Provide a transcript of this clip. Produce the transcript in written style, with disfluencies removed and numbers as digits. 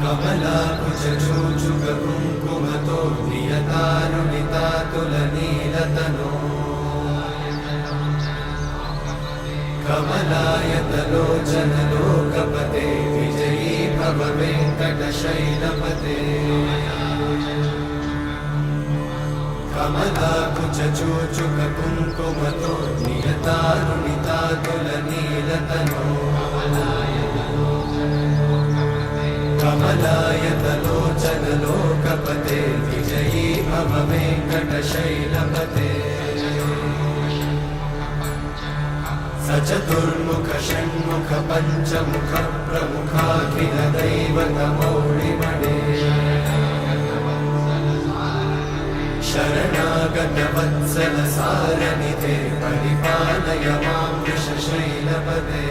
कमलाकुचूचुककुङ्कुमतो नियतारुणितातुलनीलतनो कमलायतलोचनलोकपते विजयी भव वेङ्कटशैलपते कमलाकुचूचुककुङ्कुमतो नियतारुणितातुलनीलतनो कमलायतलोचनलोकपते विजयी भव वेङ्कटशैलपते सचतुर्मुख षण्मुख पञ्चमुख प्रमुखाखिल दैवतमौळिमणे शरणागत वत्सल सारनिधे परिपालय मां वृषशैलपते